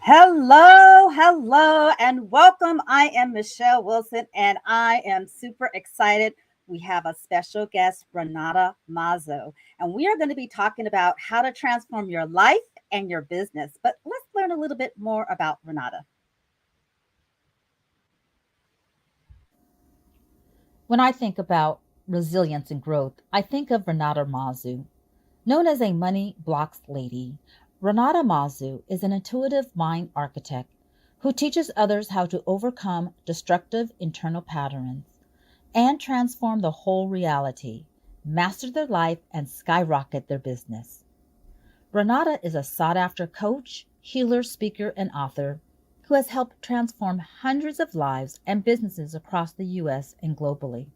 Hello, and welcome. I am Michelle Wilson, and I am super excited. We have a special guest, Renata Mazu, and we are going to be talking about how to transform your life and your business. But let's learn a little bit more about Renata. When I think about resilience and growth, I think of Renata Mazu. Known as a money blocks lady, Renata Mazu is an intuitive mind architect who teaches others how to overcome destructive internal patterns and transform the whole reality, master their life, and skyrocket their business. Renata is a sought after coach, healer, speaker, and author who has helped transform hundreds of lives and businesses across the U.S. and globally.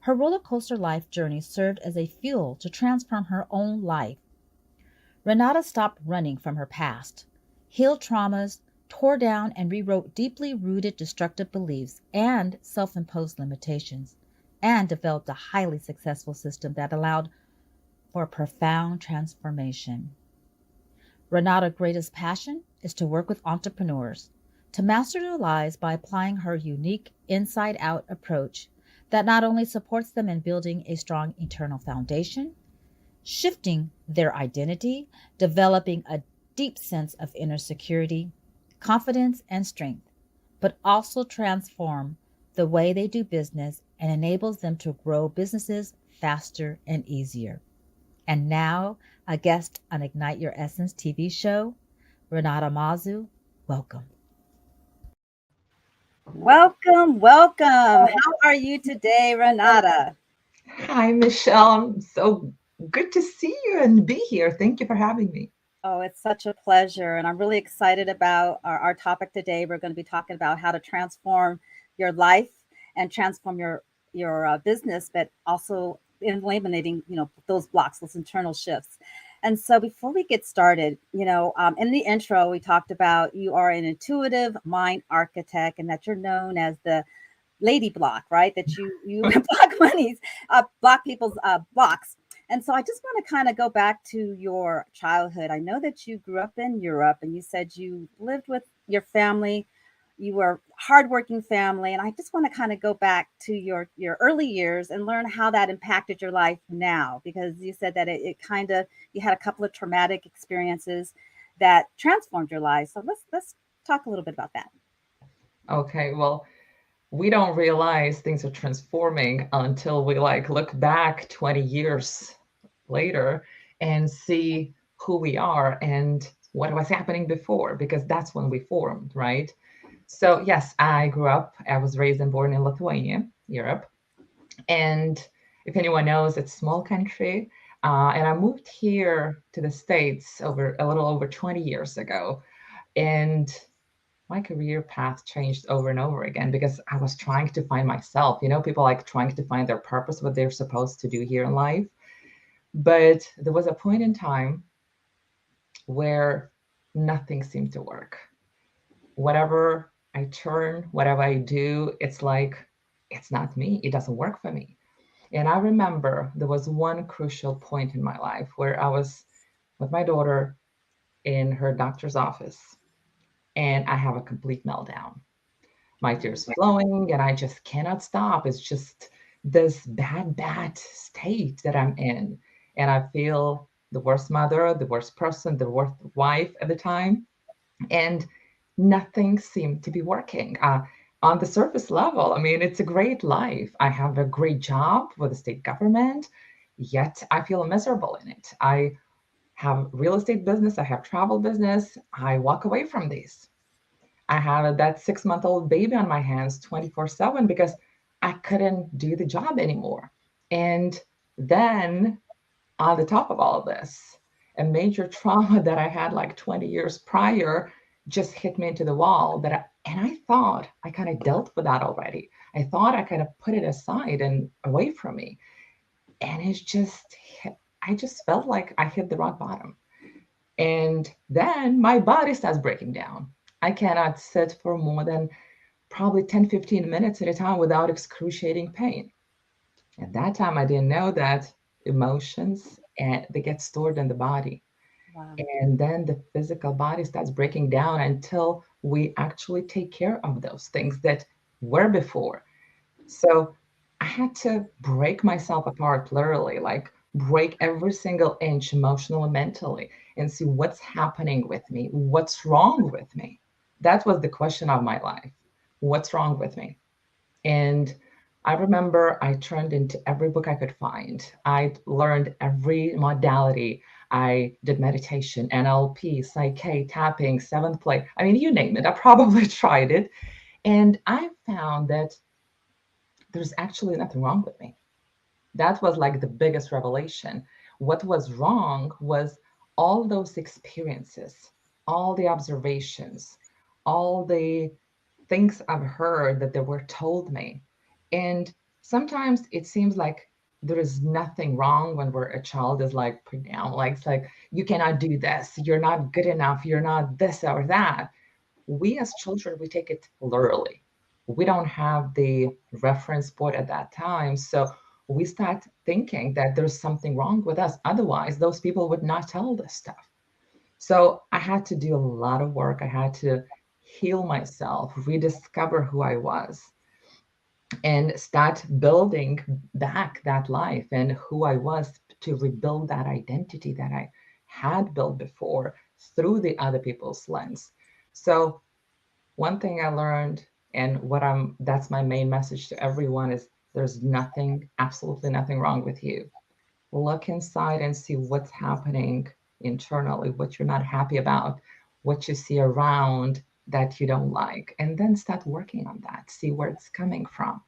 Her roller coaster life journey served as a fuel to transform her own life. Renata stopped running from her past, healed traumas, tore down and rewrote deeply rooted destructive beliefs and self imposed limitations, and developed a highly successful system that allowed for profound transformation. Renata's greatest passion is to work with entrepreneurs to master their lives by applying her unique inside out approach that not only supports them in building a strong internal foundation, shifting their identity, developing a deep sense of inner security, confidence, and strength, but also transform the way they do business and enables them to grow businesses faster and easier. And now, a guest on Ignite Your Essence TV show, Renata Mazu. Welcome. Welcome. How are you today, Renata? Hi, Michelle. I'm so good to see you and be here. Thank you for having me. Oh, it's such a pleasure. And I'm really excited about our topic today. We're going to be talking about how to transform your life and transform your business, but also eliminating, those blocks, those internal shifts. And so before we get started, in the intro, we talked about you are an intuitive mind architect and that you're known as the lady block, right? That you block money's block people's blocks. And so I just want to kind of go back to your childhood. I know that you grew up in Europe and you said you lived with your family. You were a hardworking family. And I just want to kind of go back to your early years and learn how that impacted your life now, because you said that it kind of, you had a couple of traumatic experiences that transformed your life. So let's talk a little bit about that. Okay, well, we don't realize things are transforming until we look back 20 years later and see who we are and what was happening before, because that's when we formed, right? So, yes, I was raised and born in Lithuania, Europe. And if anyone knows, it's a small country. And I moved here to the States over a little over 20 years ago. And my career path changed over and over again because I was trying to find myself. You know, people like trying to find their purpose, what they're supposed to do here in life. But there was a point in time where nothing seemed to work. Whatever I turn, whatever I do, it's like, it's not me. It doesn't work for me. And I remember there was one crucial point in my life where I was with my daughter in her doctor's office and I have a complete meltdown. My tears flowing and I just cannot stop. It's just this bad state that I'm in. And I feel the worst mother, the worst person, the worst wife at the time. And nothing seemed to be working. On the surface level, I mean, it's a great life. I have a great job with the state government, yet I feel miserable in it. I have real estate business, I have travel business. I walk away from these. I had that 6 month old baby on my hands 24/7 because I couldn't do the job anymore. And then, on the top of all of this, a major trauma that I had like 20 years prior just hit me into the wall and I thought I kind of dealt with that already. I thought I kind of put it aside and away from me. And I just felt like I hit the rock bottom. And then my body starts breaking down. I cannot sit for more than probably 10, 15 minutes at a time without excruciating pain. At that time, I didn't know that emotions and they get stored in the body. Wow. And then the physical body starts breaking down until we actually take care of those things that were before. So I had to break myself apart, literally, like break every single inch emotionally, mentally, and see what's happening with me, what's wrong with me. That was the question of my life. What's wrong with me? And I remember I turned into every book I could find. I learned every modality. I did meditation, NLP, Psyche, tapping, seventh play. I mean, you name it. I probably tried it. And I found that there's actually nothing wrong with me. That was like the biggest revelation. What was wrong was all those experiences, all the observations, all the things I've heard that they were told me. And sometimes it seems like there is nothing wrong when we're a child is like put down, like it's like you cannot do this, you're not good enough, you're not this or that. We as children, we take it literally. We don't have the reference point at that time. So we start thinking that there's something wrong with us. Otherwise, those people would not tell this stuff. So I had to do a lot of work. I had to heal myself, rediscover who I was, and start building back that life and who I was to rebuild that identity that I had built before through the other people's lens. So one thing I learned, and that's my main message to everyone, is there's nothing, absolutely nothing wrong with you. Look inside and see what's happening internally, what you're not happy about, what you see around that you don't like, and then start working on that. See where it's coming from.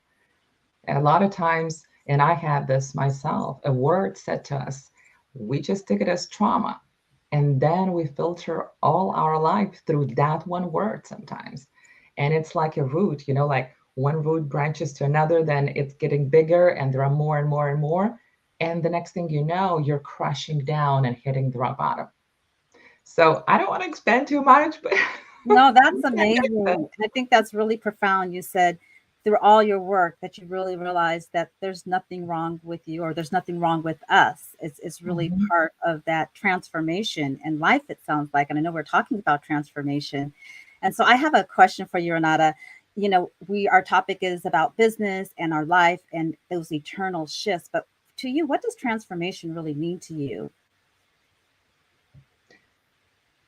And a lot of times, and I had this myself, a word said to us, we just take it as trauma. And then we filter all our life through that one word sometimes. And it's like a root, like one root branches to another, then it's getting bigger and there are more and more and more. And the next thing you know, you're crashing down and hitting the rock bottom. So I don't want to expand too much, but No, that's amazing. I think that's really profound. You said through all your work that you really realized that there's nothing wrong with you or there's nothing wrong with us. It's really Mhm. part of that transformation in life, it sounds like. And I know we're talking about transformation. And so I have a question for you, Renata. Our topic is about business and our life and those eternal shifts. But to you, what does transformation really mean to you?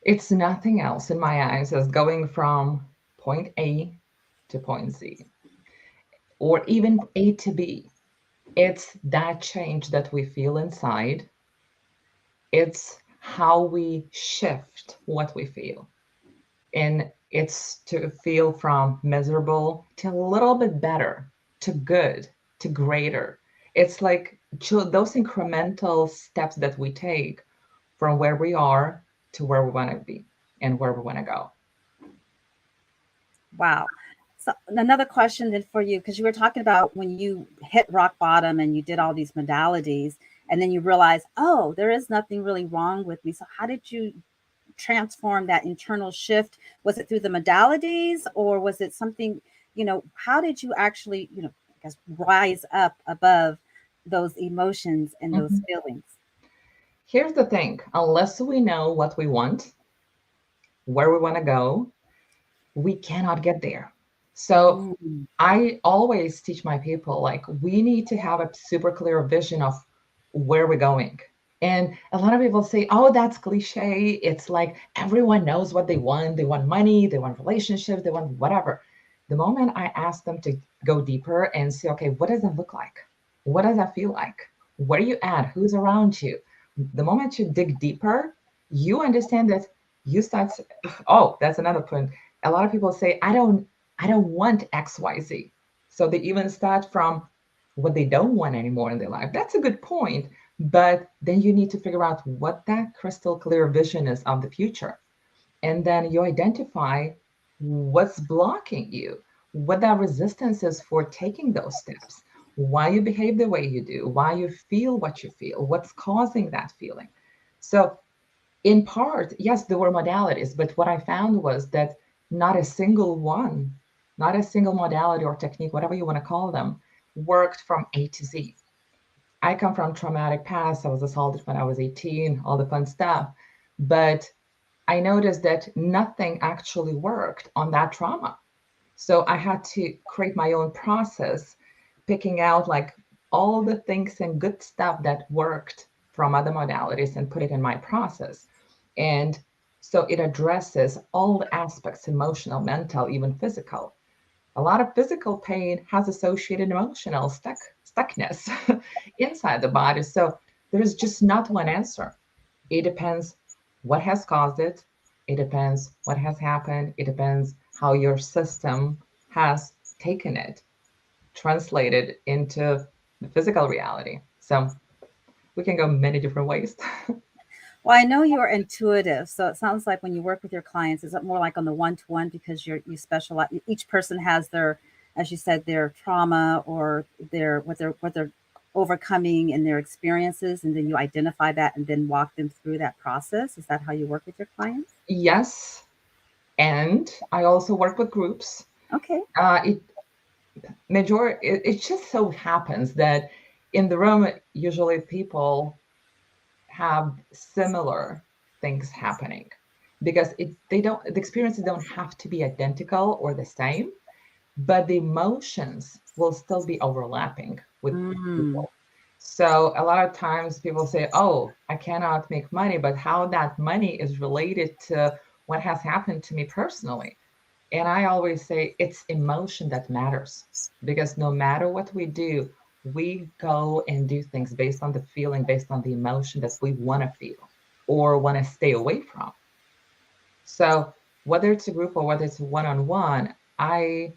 It's nothing else in my eyes as going from point A to point Z, or even A to B. It's that change that we feel inside. It's how we shift what we feel. And it's to feel from miserable to a little bit better, to good, to greater. It's like those incremental steps that we take from where we are to where we want to be and where we want to go. Wow. So another question then for you, because you were talking about when you hit rock bottom and you did all these modalities, and then you realize, oh, there is nothing really wrong with me. So how did you transform that internal shift? Was it through the modalities or was it something, how did you actually, I guess, rise up above those emotions and those Mhm. feelings? Here's the thing, unless we know what we want, where we want to go, we cannot get there. So Mm. I always teach my people like we need to have a super clear vision of where we're going. And a lot of people say, oh, that's cliche. It's like everyone knows what they want. They want money, they want relationships, they want whatever. The moment I ask them to go deeper and say, okay, what does that look like? What does that feel like? Where are you at? Who's around you? The moment you dig deeper, you understand that you start, oh, that's another point. A lot of people say, I don't want XYZ. So they even start from what they don't want anymore in their life. That's a good point. But then you need to figure out what that crystal clear vision is of the future. And then you identify what's blocking you, what that resistance is for taking those steps, why you behave the way you do, why you feel what you feel, what's causing that feeling. So, in part, yes, there were modalities, but what I found was that not a single one, not a single modality or technique, whatever you want to call them, worked from A to Z. I come from traumatic past. I was assaulted when I was 18, all the fun stuff. but I noticed that nothing actually worked on that trauma. So I had to create my own process, picking out like all the things and good stuff that worked from other modalities and put it in my process. And so it addresses all the aspects, emotional, mental, even physical. A lot of physical pain has associated emotional stuckness inside the body. So there is just not one answer. It depends what has caused it. It depends what has happened. It depends how your system has taken it, translated into the physical reality. So we can go many different ways. Well, I know you're intuitive, so it sounds like when you work with your clients, is it more like on the one-to-one because you specialize? Each person has their, as you said, their trauma or their what they're overcoming in their experiences, and then you identify that and then walk them through that process. Is that how you work with your clients? Yes. And I also work with groups. Okay. It it just so happens that in the room, usually people have similar things happening because the experiences don't have to be identical or the same, but the emotions will still be overlapping with Mm. people. So a lot of times people say, oh, I cannot make money, but how that money is related to what has happened to me personally. And I always say it's emotion that matters because no matter what we do, we go and do things based on the feeling, based on the emotion that we want to feel or want to stay away from. So whether it's a group or whether it's one on one, I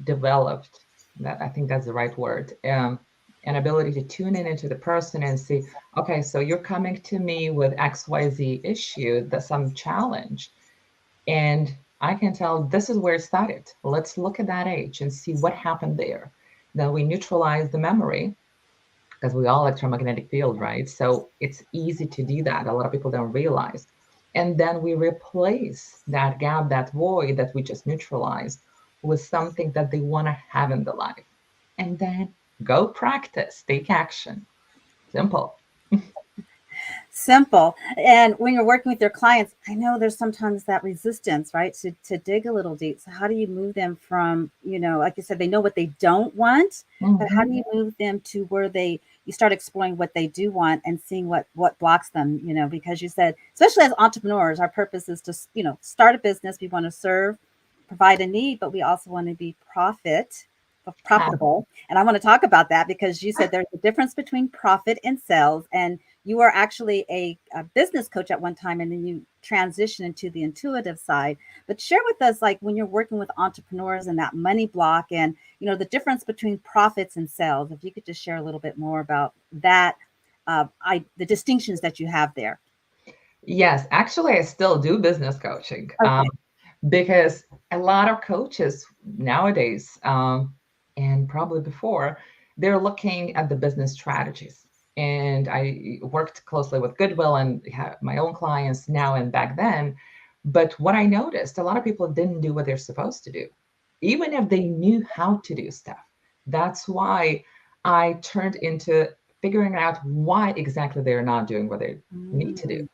developed that, I think that's the right word, an ability to tune in into the person and see, okay, so you're coming to me with XYZ issue, that's some challenge. And I can tell this is where it started. Let's look at that age and see what happened there. Then we neutralize the memory because we all electromagnetic field, right? So it's easy to do that. A lot of people don't realize. And then we replace that gap, that void that we just neutralized with something that they want to have in the life. And then go practice, take action. Simple. Simple. And when you're working with your clients, I know there's sometimes that resistance, right? To dig a little deep. So how do you move them from, like you said, they know what they don't want, but how do Mhm. you move them to where you start exploring what they do want and seeing what blocks them, because you said, especially as entrepreneurs, our purpose is to, start a business. We want to serve, provide a need, but we also want to be profitable. And I want to talk about that because you said there's a difference between profit and sales. And you were actually a business coach at one time, and then you transition into the intuitive side. But share with us, like when you're working with entrepreneurs and that money block, and the difference between profits and sales. If you could just share a little bit more about that, the distinctions that you have there. Yes, actually, I still do business coaching Okay. because a lot of coaches nowadays, and probably before, they're looking at the business strategies. And I worked closely with Goodwill and have my own clients now and back then. But what I noticed, a lot of people didn't do what they're supposed to do, even if they knew how to do stuff. That's why I turned into figuring out why exactly they're not doing what they need to do. Mm.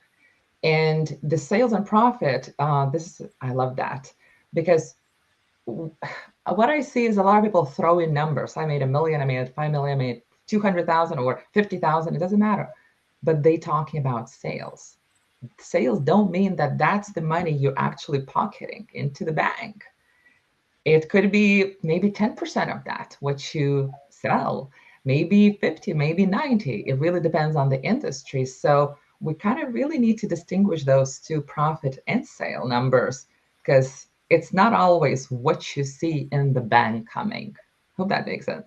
And the sales and profit, I love that because what I see is a lot of people throw in numbers. I made 1 million, I made 5 million, I made 200,000 or 50,000. It doesn't matter. But they talking about sales. Sales don't mean that that's the money you're actually pocketing into the bank. It could be maybe 10% of that, what you sell, maybe 50, maybe 90. It really depends on the industry. So we kind of really need to distinguish those two profit and sale numbers because it's not always what you see in the bank coming. Hope that makes sense.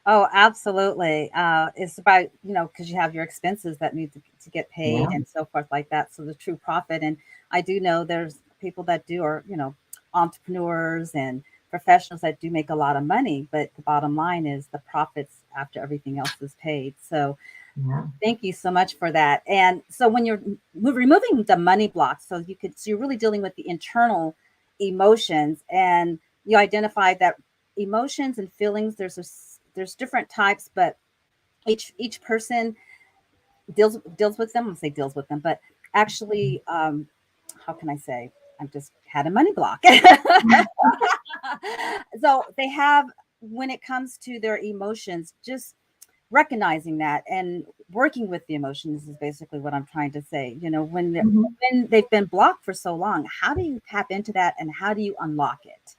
Oh, absolutely. It's about, because you have your expenses that need to get paid Yeah. and so forth like that. So the true profit. And I do know there's people that do, or, entrepreneurs and professionals that do make a lot of money, but the bottom line is the profits after everything else is paid. So Yeah. thank you so much for that. And so when you're removing the money blocks, so you're really dealing with the internal emotions, and you identify that emotions and feelings, there's different types, but each person deals with them. I'm say deals with them, but actually, how can I say? I've just had a money block. So they have, when it comes to their emotions, just recognizing that and working with the emotions is basically what I'm trying to say. Mhm. When they've been blocked for so long, how do you tap into that and how do you unlock it?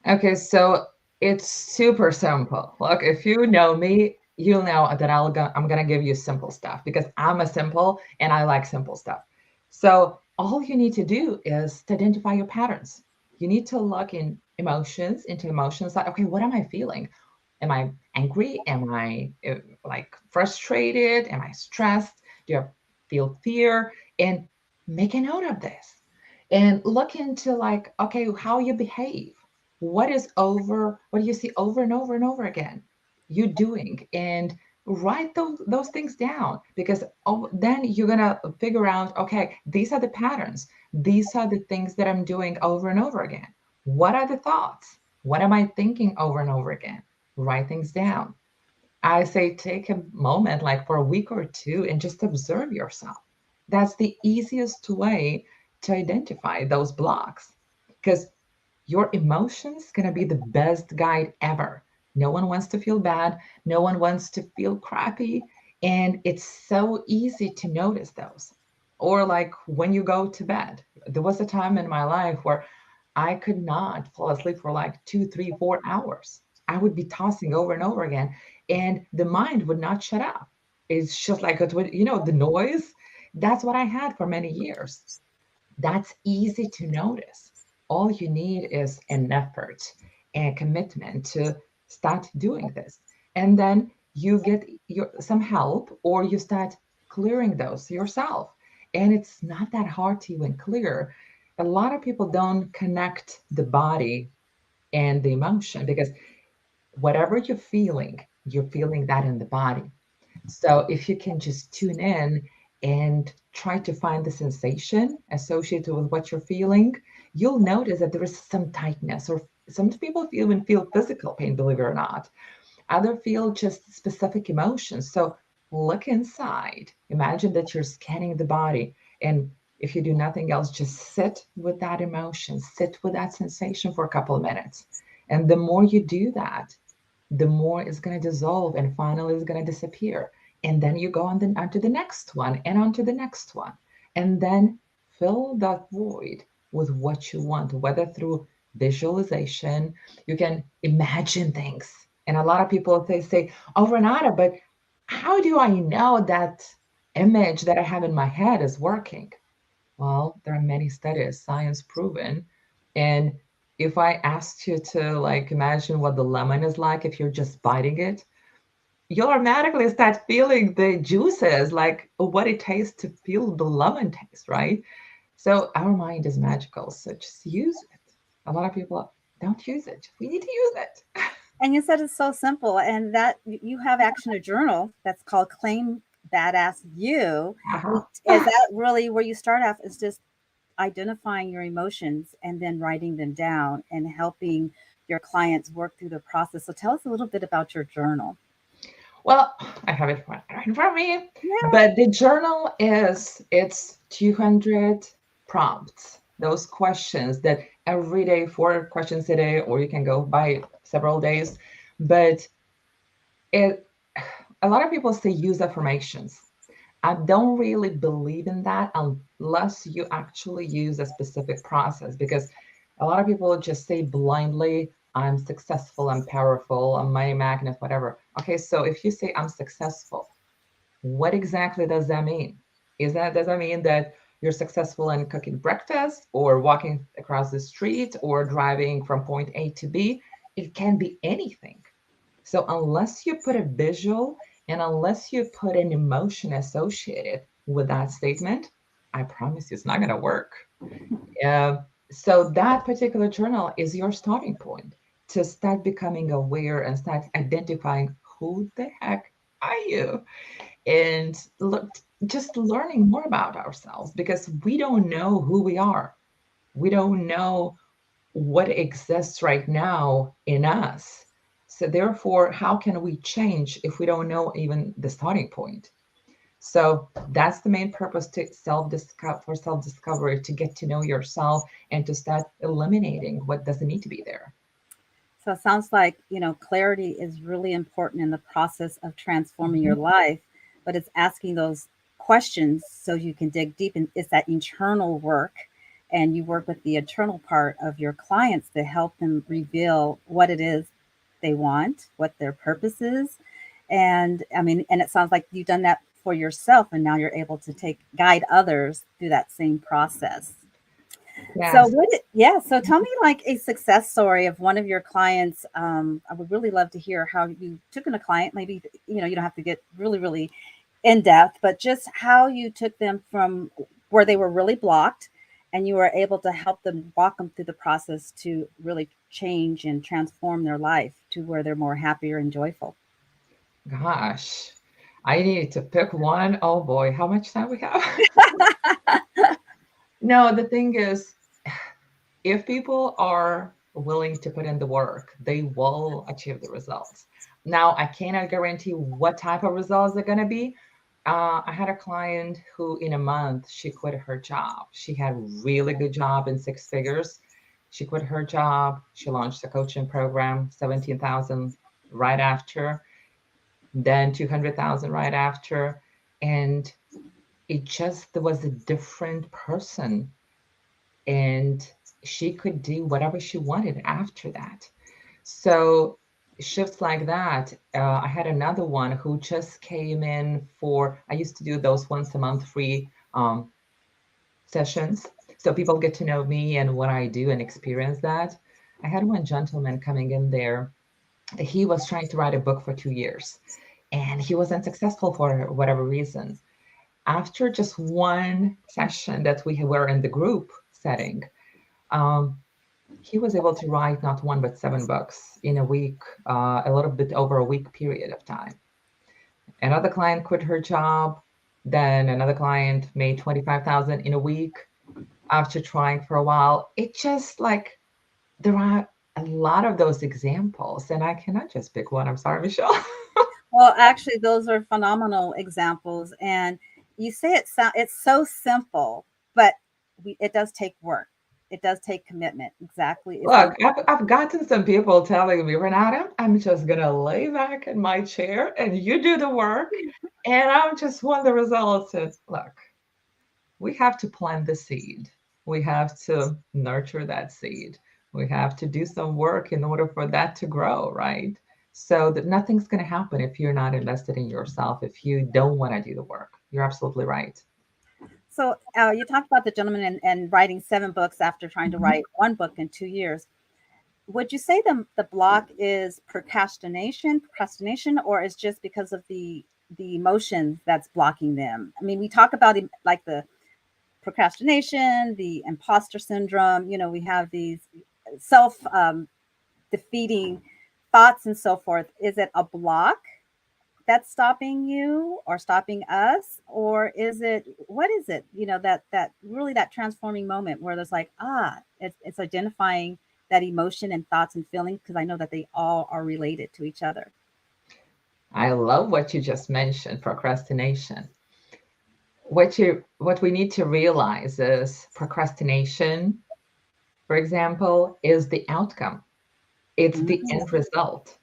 Okay, so it's super simple. Look, if you know me, you'll know that I'm gonna give you simple stuff because I'm a simple and I like simple stuff. So all you need to do is to identify your patterns. You need to look into emotions like, okay, what am I feeling? Am I angry? Am I like frustrated? Am I stressed? Do I feel fear? And make a note of this and look into like, okay, how you behave. What do you see over and over and over again you doing? And write those things down because then you're going to figure out, okay, these are the patterns. These are the things that I'm doing over and over again. What are the thoughts? What am I thinking over and over again? Write things down. I say take a moment, like for a week or two, and just observe yourself. That's the easiest way to identify those blocks because your emotions going to be the best guide ever. No one wants to feel bad. No one wants to feel crappy. And it's so easy to notice those. Or like when you go to bed, there was a time in my life where I could not fall asleep for like 2, 3, 4 hours. I would be tossing over and over again, and the mind would not shut up. It's just like it would, the noise. That's what I had for many years. That's easy to notice. All you need is an effort and commitment to start doing this. And then you get some help or you start clearing those yourself. And it's not that hard to even clear. A lot of people don't connect the body and the emotion because whatever you're feeling that in the body. So if you can just tune in and try to find the sensation associated with what you're feeling, you'll notice that there is some tightness, or some people even feel physical pain, believe it or not. Other feel just specific emotions. So look inside. Imagine that you're scanning the body. And if you do nothing else, just sit with that emotion, sit with that sensation for a couple of minutes. And the more you do that, the more it's going to dissolve and finally it's going to disappear. And then you go on to the next one and on to the next one. And then fill that void with what you want, whether through visualization, you can imagine things. And a lot of people they say, oh, Renata, but how do I know that image that I have in my head is working? Well, there are many studies, science proven. And if I asked you to like imagine what the lemon is like if you're just biting it, you'll automatically start feeling the juices, like what it tastes to feel the lemon taste, right? So our mind is magical. So just use it. A lot of people don't use it. We need to use it. And you said it's so simple, and that you have actually a journal that's called Claim Badass You. Uh-huh. Is that really where you start off? Is just identifying your emotions and then writing them down and helping your clients work through the process. So tell us a little bit about your journal. Well, I have it right in front of me, Yeah. but the journal it's 200 prompts. Those questions that every day, 4 questions a day, or you can go by several days. But it, a lot of people say use affirmations. I don't really believe in that unless you actually use a specific process because a lot of people just say blindly, I'm successful, I'm powerful, I'm money magnet, whatever. Okay, so if you say I'm successful, what exactly does that mean? Does that mean that you're successful in cooking breakfast or walking across the street or driving from point A to B? It can be anything. So unless you put a visual and unless you put an emotion associated with that statement, I promise you it's not going to work. Uh, so that particular journal is your starting point to start becoming aware and start identifying who the heck are you and look, just learning more about ourselves because we don't know who we are. We don't know what exists right now in us. So therefore, how can we change if we don't know even the starting point? So that's the main purpose to self-discovery, to get to know yourself and to start eliminating what doesn't need to be there. So it sounds like, clarity is really important in the process of transforming your Mhm. life, but it's asking those questions so you can dig deep. And it's that internal work. And you work with the internal part of your clients to help them reveal what it is they want, what their purpose is. And I mean, and it sounds like you've done that for yourself, and now you're able to guide others through that same process. So Yes. yeah, so tell me like a success story of one of your clients. I would really love to hear how you took in a client. Maybe, you don't have to get really, really in depth, but just how you took them from where they were really blocked and you were able to help them walk them through the process to really change and transform their life to where they're more happier and joyful. Gosh, I need to pick one. Oh boy, how much time we have? No, the thing is, if people are willing to put in the work, they will achieve the results. Now, I cannot guarantee what type of results they're going to be. I had a client who, in a month, she quit her job. She had a really good job in six figures. She quit her job. She launched a coaching program, 17,000 right after, then 200,000 right after. And it just was a different person, and she could do whatever she wanted after that. So shifts like that. I had another one who just came in for, I used to do those once a month free sessions. So people get to know me and what I do and experience that. I had one gentleman coming in there. He was trying to write a book for 2 years and he wasn't successful for whatever reason. After just one session that we were in the group setting, um, he was able to write not one but seven books in a week, a little bit over a week period of time. Another client quit her job. Then another client made 25,000 in a week after trying for a while. It just like there are a lot of those examples, and I cannot just pick one. I'm sorry, Michelle. Well, actually, those are phenomenal examples. And you say it's so simple, but it does take work. It does take commitment. Exactly. It's like, Look, I've gotten some people telling me, Renata, I'm just going to lay back in my chair and you do the work. And I just want the results. And look, we have to plant the seed. We have to nurture that seed. We have to do some work in order for that to grow, right? So that nothing's going to happen if you're not invested in yourself, if you don't want to do the work. You're absolutely right. so you talked about the gentleman and writing 7 books after trying to Mhm. write one book in 2 years. Would you say the block is procrastination, or is just because of the emotion that's blocking them? I mean, we talk about like the procrastination, the imposter syndrome. We have these self defeating thoughts and so forth. Is it a block that's stopping you or stopping us, or is it, what is it, that really that transforming moment where there's like, it's identifying that emotion and thoughts and feelings, because I know that they all are related to each other. I love what you just mentioned, procrastination. What we need to realize is procrastination, for example, is the outcome. It's the end Mm. result.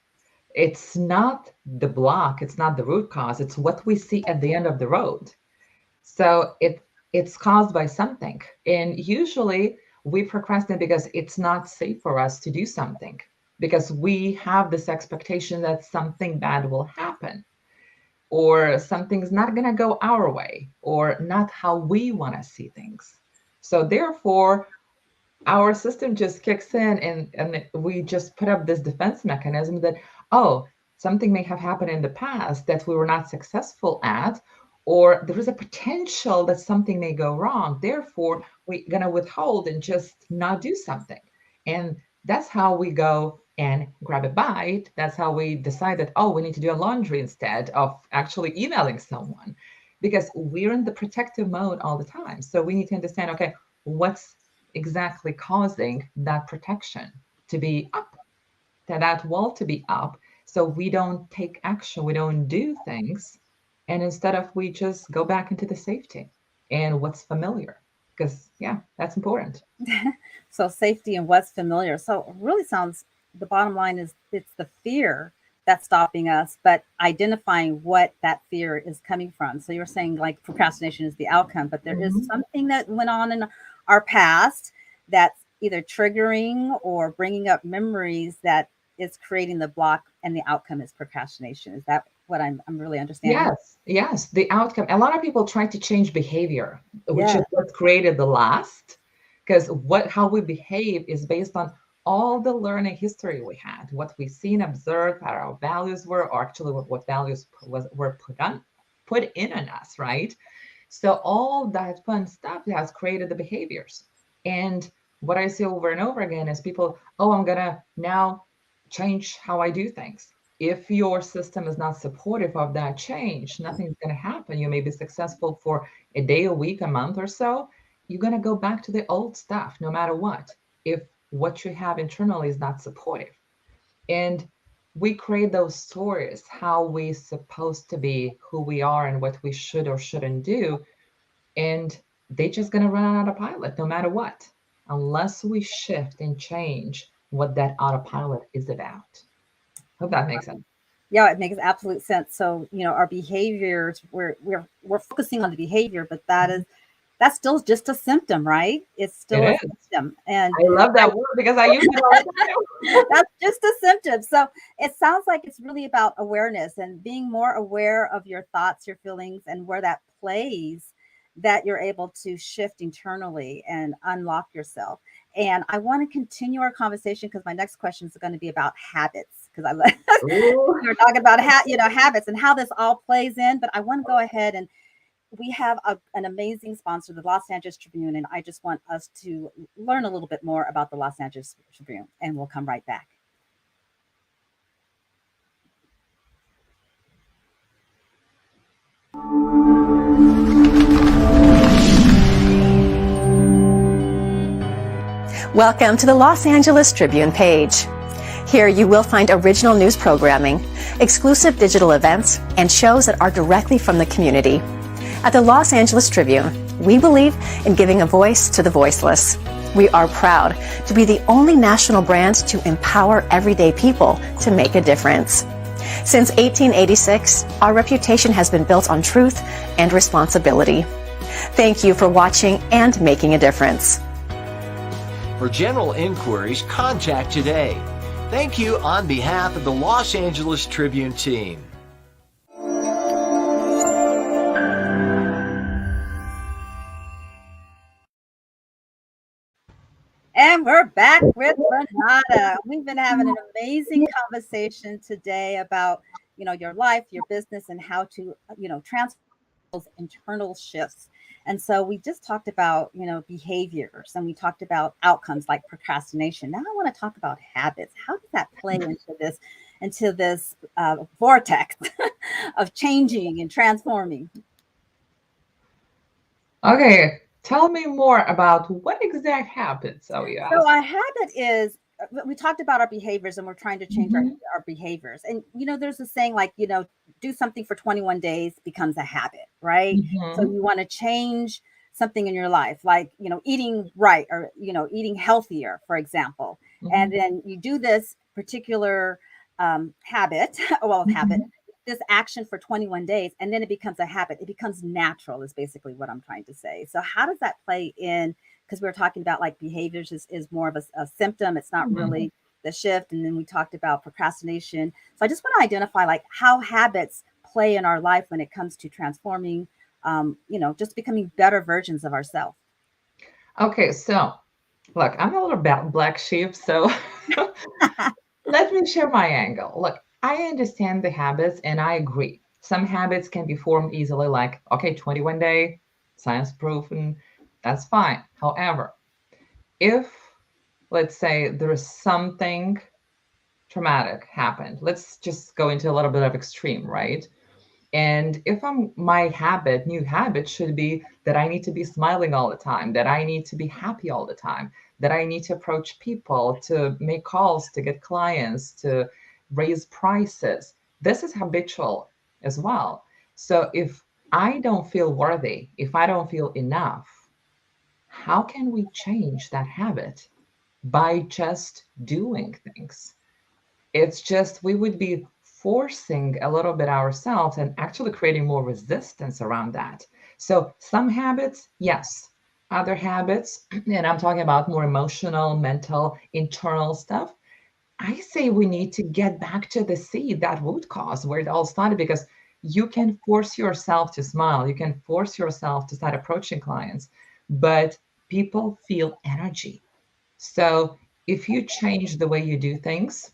It's not the block, it's not the root cause, it's what we see at the end of the road. So it's caused by something. And usually we procrastinate because it's not safe for us to do something, because we have this expectation that something bad will happen, or something's not going to go our way, or not how we want to see things. So therefore, our system just kicks in, and we just put up this defense mechanism that, oh, something may have happened in the past that we were not successful at, or there is a potential that something may go wrong. Therefore, we're going to withhold and just not do something. And that's how we go and grab a bite. That's how we decide that, oh, we need to do a laundry instead of actually emailing someone, because we're in the protective mode all the time. So we need to understand, okay, what's exactly causing that protection to be up, that wall to be up, so we don't take action, we don't do things And instead of we just go back into the safety and what's familiar, because yeah, that's important. So safety and what's familiar. So it really sounds, the bottom line is it's the fear that's stopping us, but identifying what that fear is coming from. So you're saying like procrastination is the outcome, but there is Mhm. something that went on in our past that's either triggering or bringing up memories that is creating the block, and the outcome is procrastination. Is that what I'm really understanding? Yes, yes, the outcome. A lot of people try to change behavior, which Yeah. is what created the last, because what how we behave is based on all the learning history we had, what we seen, observed, how our values were, or actually what values were put in on us, right? So all that fun stuff has created the behaviors. And what I see over and over again is people, oh, I'm gonna now change how I do things. If your system is not supportive of that change, nothing's going to happen. You may be successful for a day, a week, a month or so. You're going to go back to the old stuff no matter what, if what you have internally is not supportive. And we create those stories, how we're supposed to be, who we are, and what we should or shouldn't do. And they're just going to run on autopilot no matter what, unless we shift and change what that autopilot is about. Hope that makes sense. Yeah, it makes absolute sense. So, our behaviors, we're focusing on the behavior, but that's still just a symptom, right? It's It still a is. symptom. And I love that word because I use it all the time. that's just a symptom. So it sounds like it's really about awareness and being more aware of your thoughts, your feelings, and where that plays, that you're able to shift internally and unlock yourself. And I want to continue our conversation because my next question is going to be about habits. Because Ooh. we were talking about habits and how this all plays in. But I want to go ahead, and we have an amazing sponsor, the Los Angeles Tribune, and I just want us to learn a little bit more about the Los Angeles Tribune, and we'll come right back. Welcome to the Los Angeles Tribune page. Here you will find original news programming, exclusive digital events, and shows that are directly from the community. At the Los Angeles Tribune, we believe in giving a voice to the voiceless. We are proud to be the only national brand to empower everyday people to make a difference. Since 1886, our reputation has been built on truth and responsibility. Thank you for watching and making a difference. For general inquiries, contact today. Thank you on behalf of the Los Angeles Tribune team. And we're back with Renata. We've been having an amazing conversation today about, your life, your business, and how to, transform those internal shifts. And so we just talked about, behaviors, and we talked about outcomes like procrastination. Now I want to talk about habits. How does that play into this vortex of changing and transforming? Okay, tell me more about what exact happens. Oh, you So asked. our habit is, we talked about our behaviors, and we're trying to change Mhm. our behaviors. And there's a saying like, do something for 21 days becomes a habit, right? So Mhm. you want to change something in your life, like, eating right, or, eating healthier, for example. And Mhm. then you do this particular habit, habit, Mhm. this action for 21 days, and then it becomes a habit. It becomes natural, is basically what I'm trying to say. So how does that play in? Because we were talking about like behaviors is more of a symptom. It's not Mhm. really the shift. And then we talked about procrastination. So I just want to identify like how habits play in our life when it comes to transforming, just becoming better versions of ourselves. Okay, so look, I'm a little black sheep, so let me share my angle. Look, I understand the habits and I agree. Some habits can be formed easily, like, okay, 21 day, science proof, and that's fine. However, if let's say there is something traumatic happened, let's just go into a little bit of extreme, right? And if my new habit should be that I need to be smiling all the time, that I need to be happy all the time, that I need to approach people, to make calls, to get clients, to raise prices. This is habitual as well. So if I don't feel worthy, if I don't feel enough, how can we change that habit? By just doing things. It's just we would be forcing a little bit ourselves and actually creating more resistance around that. So some habits, yes. Other habits, and I'm talking about more emotional, mental, internal stuff, I say we need to get back to the seed, that root cause where it all started, because you can force yourself to smile, you can force yourself to start approaching clients, but people feel energy. So if you change the way you do things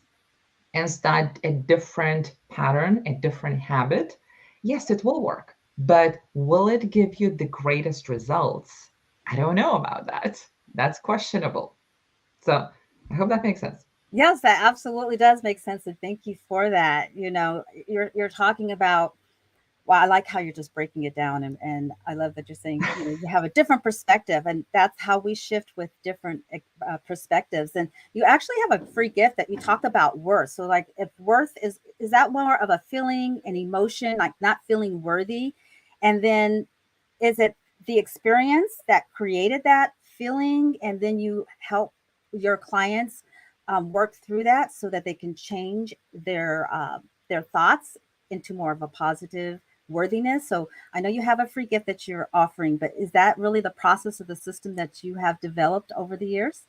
and start a different pattern, a different habit, yes, it will work. But will it give you the greatest results? I don't know about that. That's questionable. So I hope that makes sense. Yes, that absolutely does make sense, and thank you for that. You're talking about, well, I like how you're just breaking it down, and I love that you're saying, you have a different perspective, and that's how we shift with different perspectives. And you actually have a free gift that you talk about worth. So, like, if worth is that more of a feeling, an emotion, like not feeling worthy, and then is it the experience that created that feeling, and then you help your clients work through that so that they can change their thoughts into more of a positive worthiness. So I know you have a free gift that you're offering, but is that really the process of the system that you have developed over the years?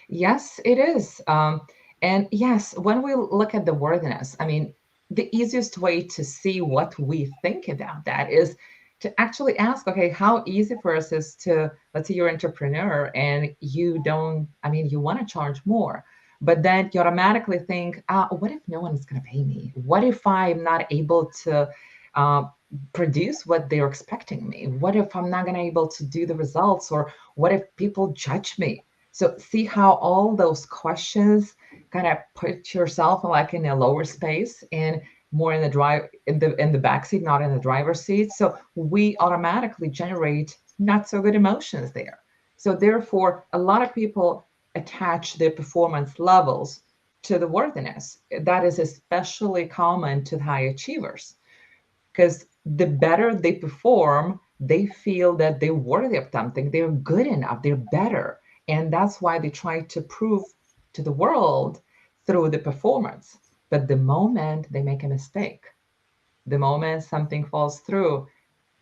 Yes, it is. And yes, when we look at the worthiness, I mean, the easiest way to see what we think about that is to actually ask, okay, how easy for us is to, let's say you're an entrepreneur and you don't, I mean, you want to charge more, but then you automatically think, what if no one is going to pay me? What if I'm not able to uh, produce what they're expecting me? What if I'm not going to able to do the results? Or what if people judge me? So see how all those questions kind of put yourself like in a lower space and more in the in the back seat, not in the driver's seat. So we automatically generate not so good emotions there. So therefore, a lot of people attach their performance levels to the worthiness. That is especially common to the high achievers, because the better they perform, they feel that they're worthy of something, they're good enough, they're better. And that's why they try to prove to the world through the performance. But the moment they make a mistake, the moment something falls through,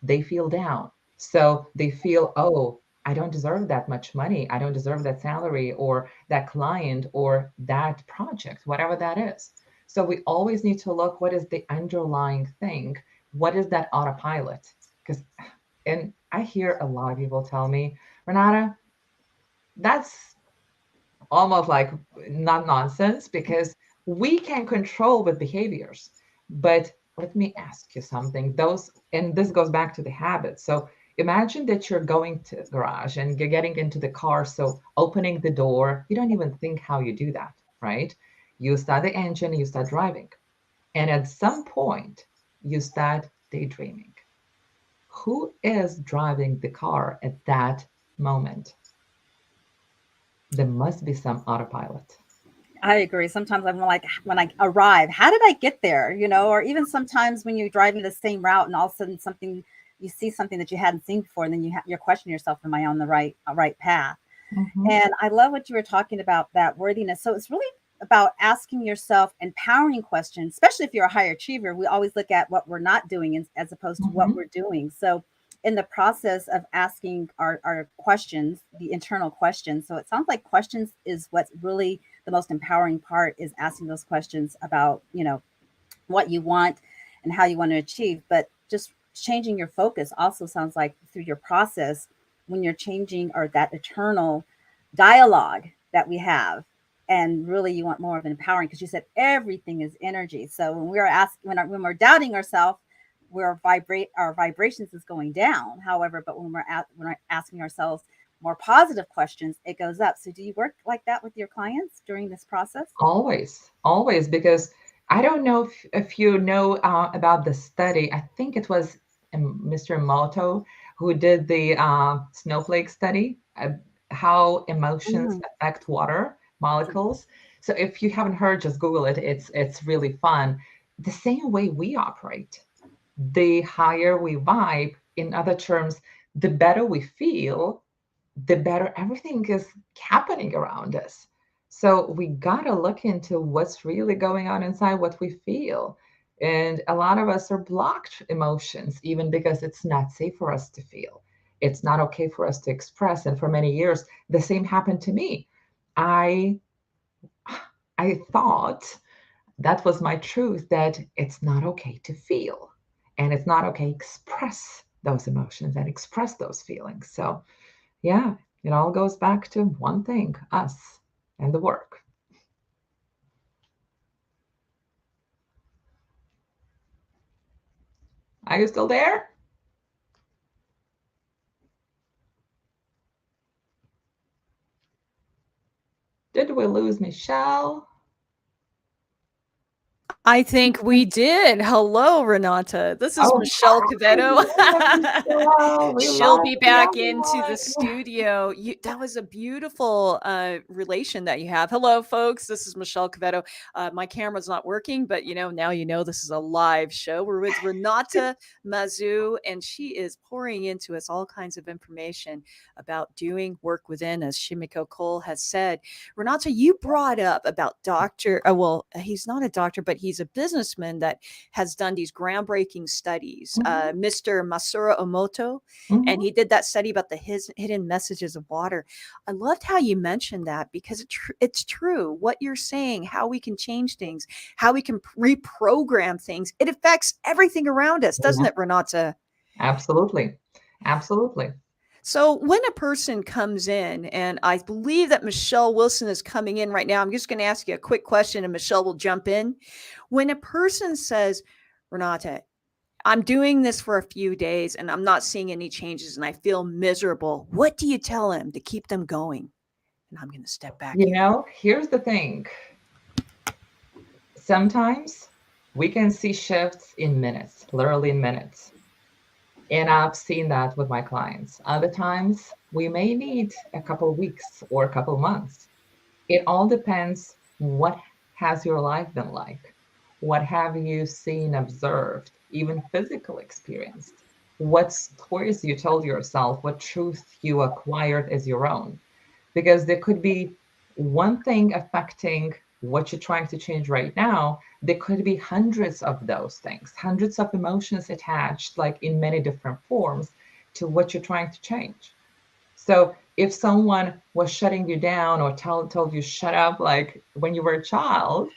they feel down. So they feel, oh, I don't deserve that much money. I don't deserve that salary or that client or that project, whatever that is. So we always need to look, what is the underlying thing? What is that autopilot? Because, and I hear a lot of people tell me, Renata, that's almost like not nonsense, because we can control the behaviors. But let me ask you something. Those, and this goes back to the habits. So imagine that you're going to the garage and you're getting into the car. So opening the door, you don't even think how you do that, right? You start the engine, you start driving. And at some point, you start daydreaming. Who is driving the car at that moment? There must be some autopilot. I agree. Sometimes I'm like, when I arrive, how did I get there? Or even sometimes when you're driving the same route and all of a sudden you see something that you hadn't seen before, and then you're questioning yourself, am I on the right path? Mhm. And I love what you were talking about, that worthiness. So it's really about asking yourself empowering questions, especially if you're a high achiever. We always look at what we're not doing as opposed to what Mhm. we're doing. So in the process of asking our questions, the internal questions. So it sounds like questions is what's really the most empowering part, is asking those questions about, what you want and how you want to achieve. But just changing your focus also sounds like through your process, when you're changing, or that eternal dialogue that we have. And really you want more of an empowering, because you said everything is energy. So when we're asking, when we're doubting ourselves, our vibrations is going down. However, but when we're asking ourselves more positive questions, it goes up. So do you work like that with your clients during this process? Always, always, because I don't know if you know about the study. I think it was Mr. Moto who did the snowflake study, how emotions Mhm. affect water molecules. So if you haven't heard, just Google it. It's really fun. The same way we operate. the higher we vibe. In other terms, the better we feel, the better everything is happening around us. So we gotta look into what's really going on inside what we feel. And a lot of us are blocked emotions, even because it's not safe for us to feel. It's not okay for us to express. And for many years, the same happened to me. I I thought that was my truth, that it's not okay to feel and it's not okay to express those emotions and express those feelings. So yeah, it all goes back to one thing, us and the work. Are you still there? Did we lose Michele? I think we did. Hello, Renata. This is Oh, Michele hi, Cavetto. Michele. We She'll love be you, back into the everyone. studio. That was a beautiful relation that you have. Hello, folks. This is Michele Cavetto. My camera's not working, but now this is a live show. We're with Renata Mazu, and she is pouring into us all kinds of information about doing work within, as Shimiko Cole has said. Renata, you brought up about he's not a doctor, but he's a businessman that has done these groundbreaking studies, Mr. Masura Omoto, and he did that study about the hidden messages of water. I loved how you mentioned that, because it's true. What you're saying, how we can change things, how we can reprogram things, it affects everything around us, doesn't it, Renata? Absolutely. Absolutely. So when a person comes in, and I believe that Michelle Wilson is coming in right now, I'm just going to ask you a quick question and Michelle will jump in. When a person says, Renata, I'm doing this for a few days and I'm not seeing any changes and I feel miserable, what do you tell them to keep them going? And I'm going to step back here. Here's the thing. Sometimes we can see shifts in minutes, literally in minutes. And I've seen that with my clients. Other times, we may need a couple of weeks or a couple of months. It all depends, what has your life been like? What have you seen, observed, even physical experienced? What stories you told yourself, what truth you acquired as your own? Because there could be one thing affecting what you're trying to change right now. There could be hundreds of those things, hundreds of emotions attached, like in many different forms, to what you're trying to change. So if someone was shutting you down or told you shut up, like when you were a child,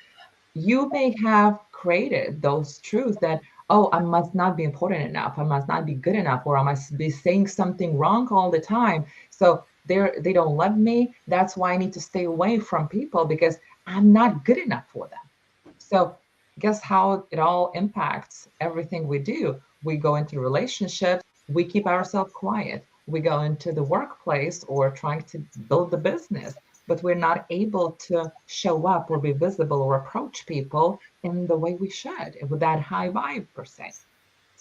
you may have created those truths that, oh, I must not be important enough, I must not be good enough, or I must be saying something wrong all the time. So they don't love me. That's why I need to stay away from people, because I'm not good enough for them. So guess how it all impacts everything we do. We go into relationships, we keep ourselves quiet. We go into the workplace or trying to build the business, but we're not able to show up or be visible or approach people in the way we should with that high vibe per se.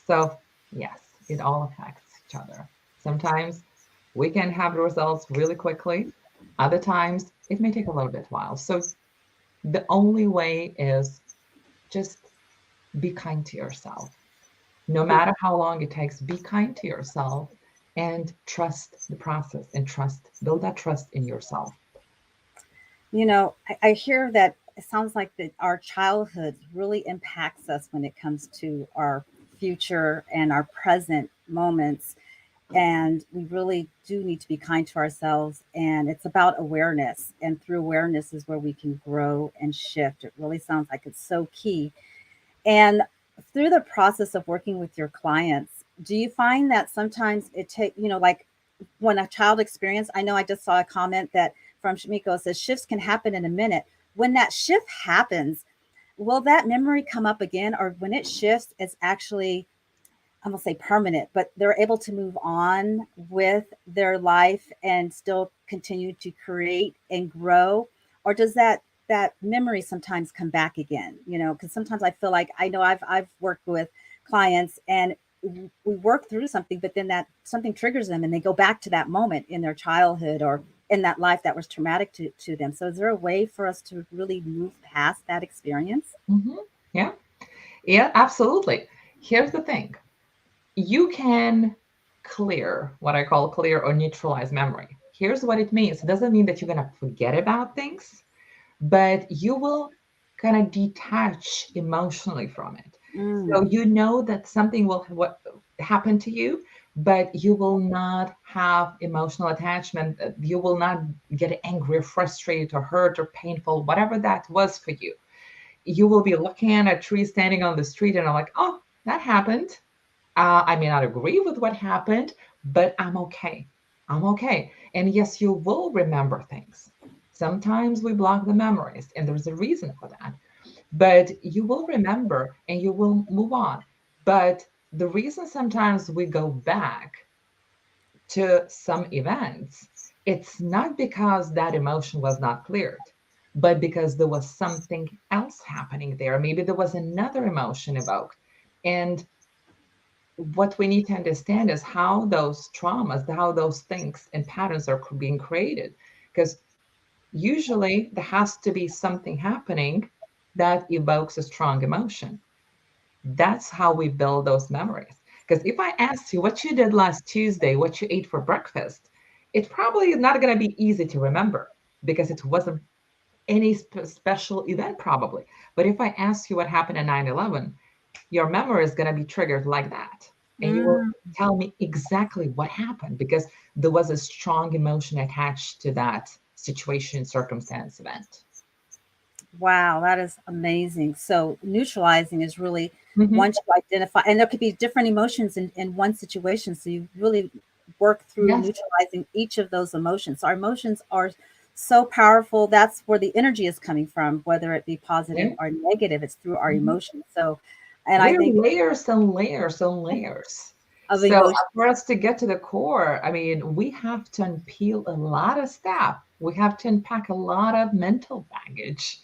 So yes, it all affects each other. Sometimes we can have the results really quickly. Other times it may take a little bit while. So the only way is just be kind to yourself. No matter how long it takes, be kind to yourself and trust the process and build that trust in yourself. I hear that it sounds like that our childhood really impacts us when it comes to our future and our present moments. And we really do need to be kind to ourselves. And it's about awareness. And through awareness is where we can grow and shift. It really sounds like it's so key. And through the process of working with your clients, do you find that sometimes it takes, like when a child experience, I know I just saw a comment that from Shimiko says shifts can happen in a minute. When that shift happens, will that memory come up again? Or when it shifts, it's actually, I'm gonna say permanent, but they're able to move on with their life and still continue to create and grow? Or does that memory sometimes come back again? Because sometimes I feel like, I know I've worked with clients and we work through something, but then that something triggers them and they go back to that moment in their childhood or in that life that was traumatic to them. So is there a way for us to really move past that experience? Yeah, absolutely. Here's the thing. You can clear, what I call clear or neutralize memory. Here's what it means. It doesn't mean that you're going to forget about things, but you will kind of detach emotionally from it. So you know that something will happen to you, but you will not have emotional attachment. You will not get angry or frustrated or hurt or painful, whatever that was for you. You will be looking at a tree standing on the street and I'm like, oh, that happened. I may not agree with what happened, but I'm okay. I'm okay. And yes, you will remember things. Sometimes we block the memories, and there's a reason for that. But you will remember and you will move on. But the reason sometimes we go back to some events, it's not because that emotion was not cleared, but because there was something else happening there. Maybe there was another emotion evoked. And what we need to understand is how those traumas, how those things and patterns are being created. Because usually there has to be something happening that evokes a strong emotion. That's how we build those memories. Because if I asked you what you did last Tuesday, what you ate for breakfast, it's probably not going to be easy to remember because it wasn't any special event, probably. But if I ask you what happened at 9/11, your memory is going to be triggered like that. And you will tell me exactly what happened because there was a strong emotion attached to that situation, circumstance, event. Wow, that is amazing. So neutralizing is really Mm-hmm. once you identify, and there could be different emotions in one situation. So you really work through Yes. neutralizing each of those emotions. Our emotions are so powerful. That's where the energy is coming from, whether it be positive Yeah. or negative. It's through our Mm-hmm. emotions. So, and I We're think layers and layers and layers. of So emotion. for us to get to the core, I mean, we have to unpeel a lot of stuff. We have to unpack a lot of mental baggage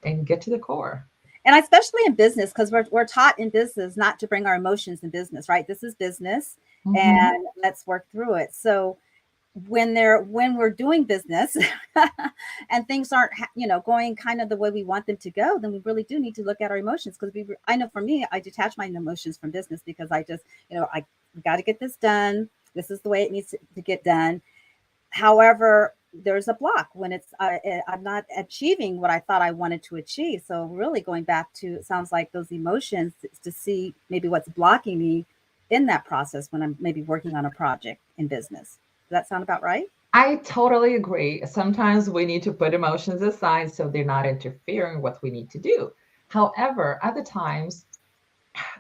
and get to the core. And especially in business, because we're taught in business not to bring our emotions in business, right? This is business, Mm-hmm. and let's work through it. So when we're doing business and things aren't going kind of the way we want them to go, then we really do need to look at our emotions, because I know for me, I detach my emotions from business because I just I got to get this done. This is the way it needs to get done. However, there's a block when I'm not achieving what I thought I wanted to achieve. So really going back to, it sounds like, those emotions to see maybe what's blocking me in that process when I'm maybe working on a project in business. Does that sound about right? I totally agree. Sometimes we need to put emotions aside so they're not interfering with what we need to do. However, other times,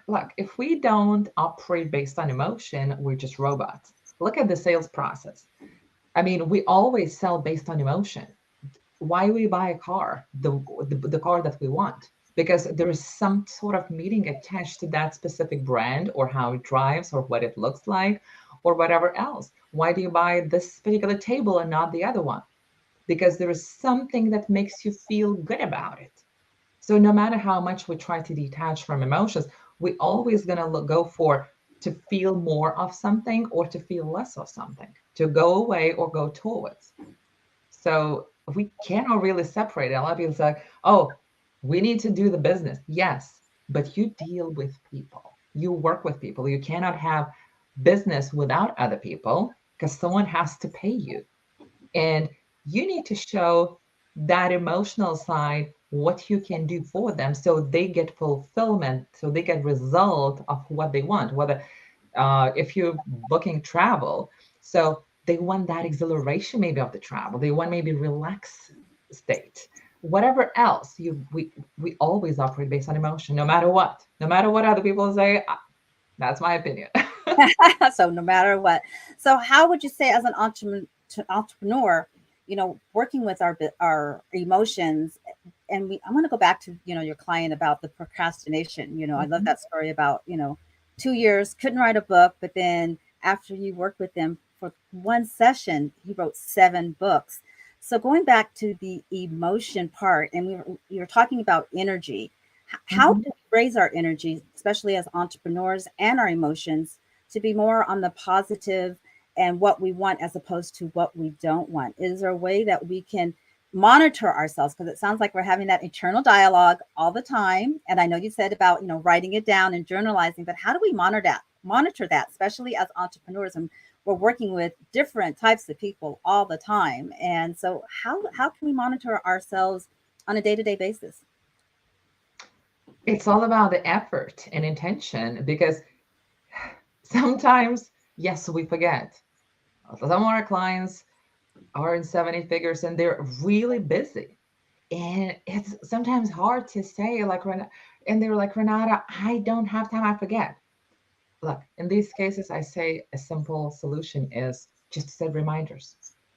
look, if we don't operate based on emotion, we're just robots. Look at the sales process. I mean, we always sell based on emotion. Why we buy a car, the car that we want? Because there is some sort of meaning attached to that specific brand or how it drives or what it looks like or whatever else. Why do you buy this particular table and not the other one? Because there is something that makes you feel good about it. So no matter how much we try to detach from emotions, we always going to go for to feel more of something or to feel less of something, to go away or go towards. So we cannot really separate it. A lot of people say, oh, we need to do the business. Yes, but you deal with people. You work with people. You cannot have business without other people because someone has to pay you. And you need to show that emotional side, what you can do for them so they get fulfillment, so they get result of what they want, whether if you're booking travel. So they want that exhilaration maybe of the travel. They want maybe relaxed state. Whatever else, we always operate based on emotion, no matter what. No matter what other people say, that's my opinion. So no matter what. So how would you say, as an entrepreneur, working with our emotions, and I want to go back to, your client about the procrastination. I love Mhm. that story about, 2 years, couldn't write a book, but then after you worked with him for one session, he wrote 7 books. So going back to the emotion part, and you were talking about energy. How do Mhm. we raise our energy, especially as entrepreneurs, and our emotions to be more on the positive and what we want as opposed to what we don't want? Is there a way that we can monitor ourselves? Because it sounds like we're having that internal dialogue all the time. And I know you said about, writing it down and journalizing, but how do we monitor that, especially as entrepreneurs? And we're working with different types of people all the time. And so how can we monitor ourselves on a day-to-day basis? It's all about the effort and intention, because sometimes, yes, we forget. Some of our clients are in 70 figures and they're really busy. And it's sometimes hard to say, like, and they're like, Renata, I don't have time, I forget. Look, in these cases, I say a simple solution is just set reminders.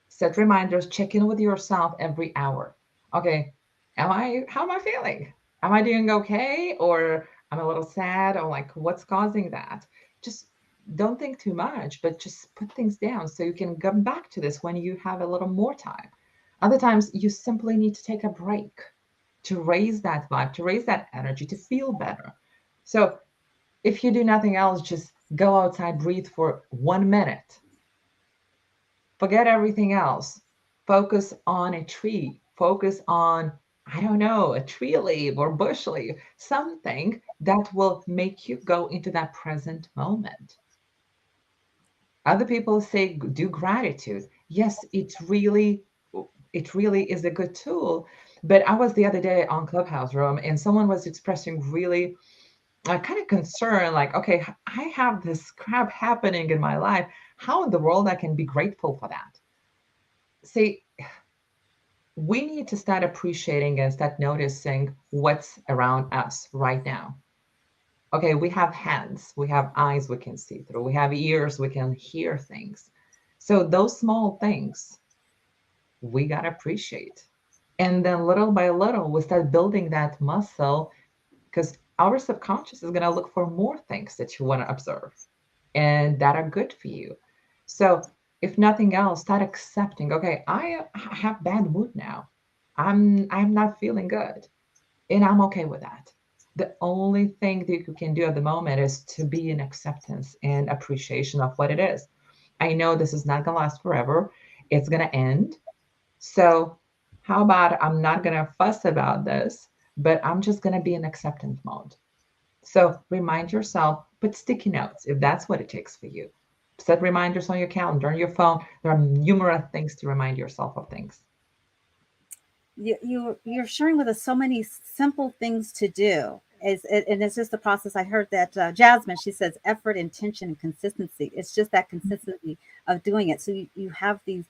Set reminders, check in with yourself every hour. Okay, how am I feeling? Am I doing okay? Or I'm a little sad, or like, what's causing that? Just don't think too much, but just put things down so you can come back to this when you have a little more time. Other times, you simply need to take a break to raise that vibe, to raise that energy, to feel better. So if you do nothing else, just go outside, breathe for 1 minute. Forget everything else. Focus on a tree. Focus on, I don't know, a tree leaf or bush leaf, something that will make you go into that present moment. Other people say do gratitude. Yes, it really is a good tool. But I was the other day on Clubhouse Room and someone was expressing really kind of concern, like, okay, I have this crap happening in my life. How in the world I can be grateful for that? See, we need to start appreciating and start noticing what's around us right now. Okay, we have hands, we have eyes we can see through, we have ears, we can hear things. So those small things we got to appreciate. And then little by little, we start building that muscle, because our subconscious is going to look for more things that you want to observe and that are good for you. So if nothing else, start accepting, okay, I have bad mood now. I'm not feeling good. And I'm okay with that. The only thing that you can do at the moment is to be in acceptance and appreciation of what it is. I know this is not going to last forever. It's going to end. So how about I'm not going to fuss about this, but I'm just going to be in acceptance mode. So remind yourself, put sticky notes if that's what it takes for you. Set reminders on your calendar, on your phone. There are numerous things to remind yourself of things. You're sharing with us so many simple things to do. And it's just a process. I heard that Jasmine, she says effort, intention, and consistency. It's just that consistency of doing it. So you have these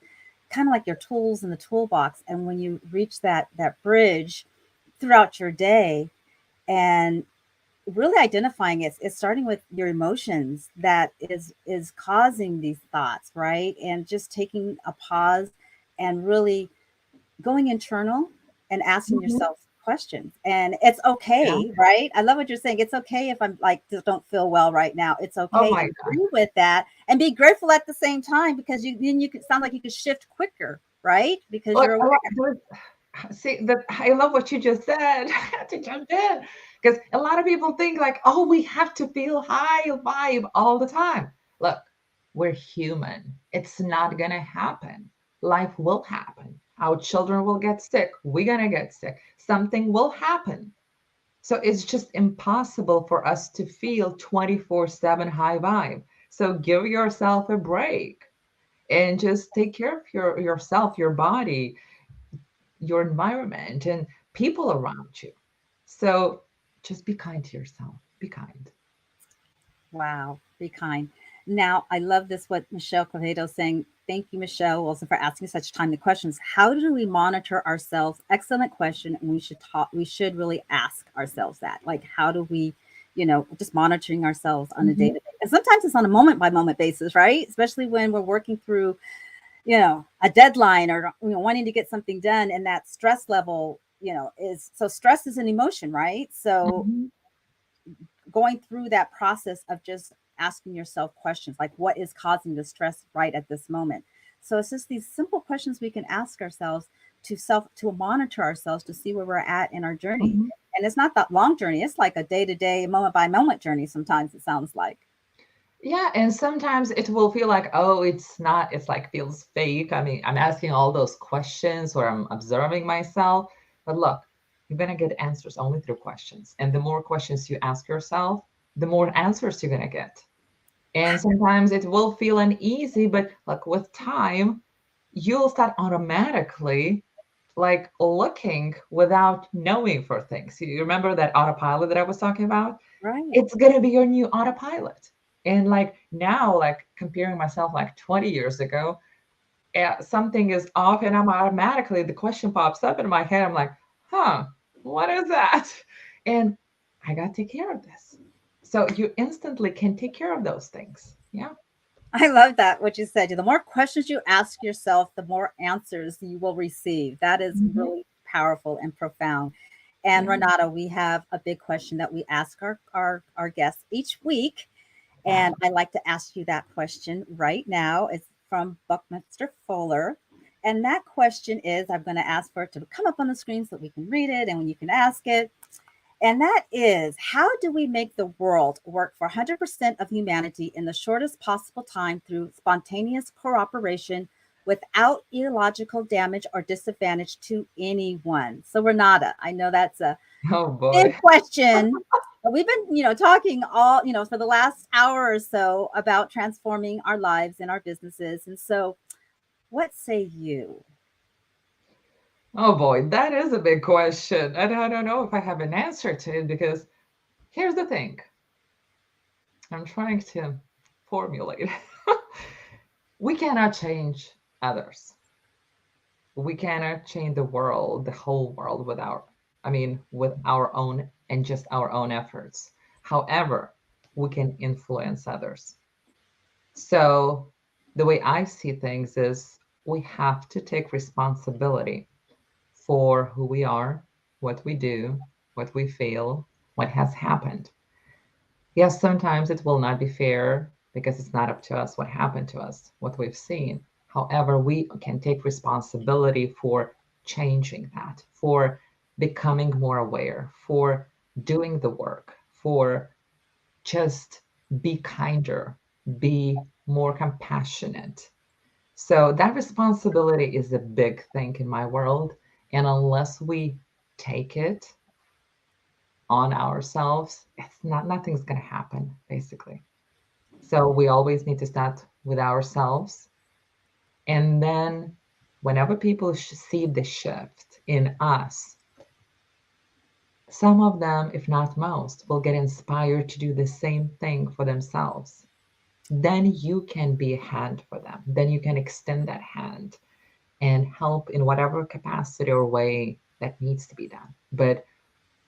kind of like your tools in the toolbox. And when you reach that bridge throughout your day and really identifying it's starting with your emotions that is causing these thoughts, right? And just taking a pause and really going internal and asking Mhm. yourself questions. And it's Yeah. okay, right? I love what you're saying. It's okay if I'm like just don't feel well right now. It's Oh okay. my God. Agree with that and be grateful at the same time, because you can sound like you could shift quicker, right? Because Look, you're aware. see, I love what you just said. I had to jump in because a lot of people think like, oh, we have to feel high vibe all the time. Look, we're human. It's not gonna happen. Life will happen. Our children will get sick. We're gonna get sick. Something will happen. So it's just impossible for us to feel 24/7 high vibe. So give yourself a break and just take care of yourself, your body, your environment, and people around you. So just be kind to yourself. Be kind. Wow, be kind. Now, I love this, what Michelle Quevedo is saying. Thank you, Michelle, also for asking such timely questions. How do we monitor ourselves? Excellent question. And we should really ask ourselves that. Like, how do we, just monitoring ourselves on a Mhm. day-to-day? And sometimes it's on a moment by moment basis, right? Especially when we're working through, a deadline or wanting to get something done, and that stress level, is so stress is an emotion, right? So Mhm. going through that process of just asking yourself questions like what is causing the stress right at this moment. So it's just these simple questions we can ask ourselves to monitor ourselves to see where we're at in our journey. Mhm. And it's not that long journey, it's like a day-to-day moment by moment journey sometimes, it sounds like. Yeah, and sometimes it will feel like, oh, it's not, it's like feels fake. I mean, I'm asking all those questions or I'm observing myself. But look, you're going to get answers only through questions. And the more questions you ask yourself, the more answers you're going to get. And sometimes it will feel uneasy, but like with time, you'll start automatically like looking without knowing for things. You remember that autopilot that I was talking about? Right. It's going to be your new autopilot. And like now, like comparing myself like 20 years ago, something is off and I'm automatically, the question pops up in my head. I'm like, huh, what is that? And I got to take care of this. So you instantly can take care of those things. Yeah. I love that, what you said. The more questions you ask yourself, the more answers you will receive. That is Mhm. really powerful and profound. And Yeah. Renata, we have a big question that we ask our guests each week. Yeah. And I like to ask you that question right now. It's from Buckminster Fuller. And that question is, I'm going to ask for it to come up on the screen so we can read it and when you can ask it. And that is, how do we make the world work for 100% of humanity in the shortest possible time through spontaneous cooperation without illogical damage or disadvantage to anyone? So, Renata, I know that's a Oh big boy. question. But we've been, talking all, for the last hour or so about transforming our lives and our businesses. And so, what say you? Oh boy, that is a big question. And I don't know if I have an answer to it because here's the thing. I'm trying to formulate. We cannot change others. We cannot change the world, the whole world with our own and just our own efforts. However, we can influence others. So the way I see things is we have to take responsibility for who we are, what we do, what we feel, what has happened. Yes, sometimes it will not be fair because it's not up to us what happened to us, what we've seen. However, we can take responsibility for changing that, for becoming more aware, for doing the work, for just be kinder, be more compassionate. So that responsibility is a big thing in my world. And unless we take it on ourselves, it's not nothing's gonna happen, basically. So we always need to start with ourselves. And then whenever people see the shift in us, some of them, if not most, will get inspired to do the same thing for themselves. Then you can be a hand for them. Then you can extend that hand and help in whatever capacity or way that needs to be done. But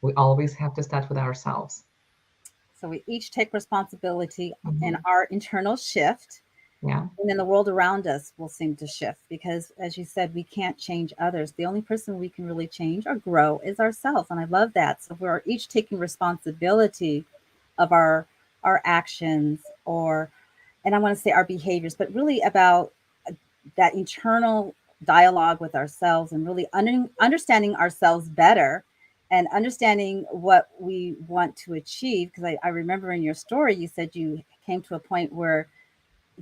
we always have to start with ourselves. So, we each take responsibility in Mhm. our internal shift. Yeah. And then the world around us will seem to shift because, as you said, we can't change others. The only person we can really change or grow is ourselves. And I love that. So we're each taking responsibility of our actions, or, and I want to say our behaviors, but really about that internal dialogue with ourselves and really understanding ourselves better and understanding what we want to achieve. Because I remember in your story, you said you came to a point where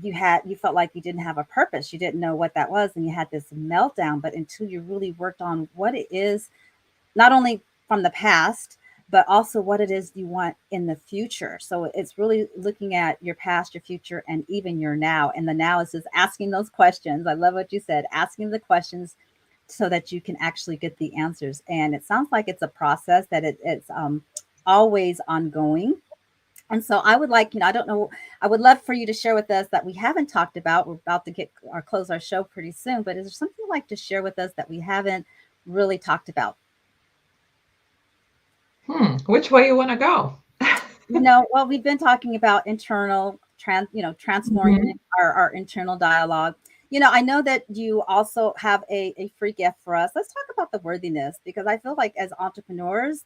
you felt like you didn't have a purpose, you didn't know what that was, and you had this meltdown. But until you really worked on what it is, not only from the past but also what it is you want in the future. So it's really looking at your past, your future, and even your now. And the now is just asking those questions. I love what you said, asking the questions so that you can actually get the answers. And it sounds like it's a process that it's always ongoing. And so I would like, I don't know, I would love for you to share with us that we haven't talked about. We're about to get or close our show pretty soon, but is there something you'd like to share with us that we haven't really talked about? Which way you want to go? Well, we've been talking about internal transforming Mhm. our internal dialogue. I know that you also have a free gift for us. Let's talk about the worthiness, because I feel like as entrepreneurs,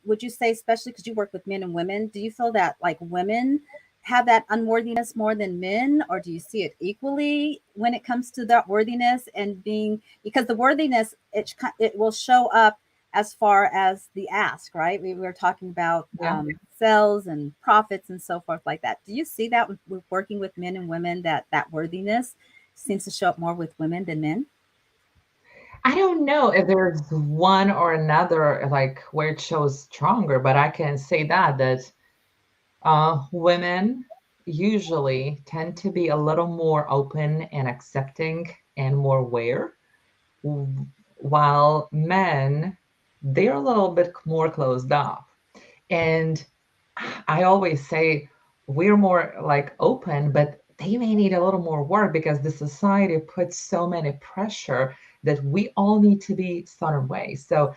would you say, especially because you work with men and women, do you feel that like women have that unworthiness more than men, or do you see it equally when it comes to that worthiness and being, because the worthiness, it will show up as far as the ask, right? We were talking about Yeah. sales and profits and so forth like that. Do you see that with working with men and women, that worthiness seems to show up more with women than men? I don't know if there's one or another like where it shows stronger, but I can say that women usually tend to be a little more open and accepting and more aware, while men, they're a little bit more closed off. And I always say we're more like open, but they may need a little more work because the society puts so many pressure that we all need to be certain ways. So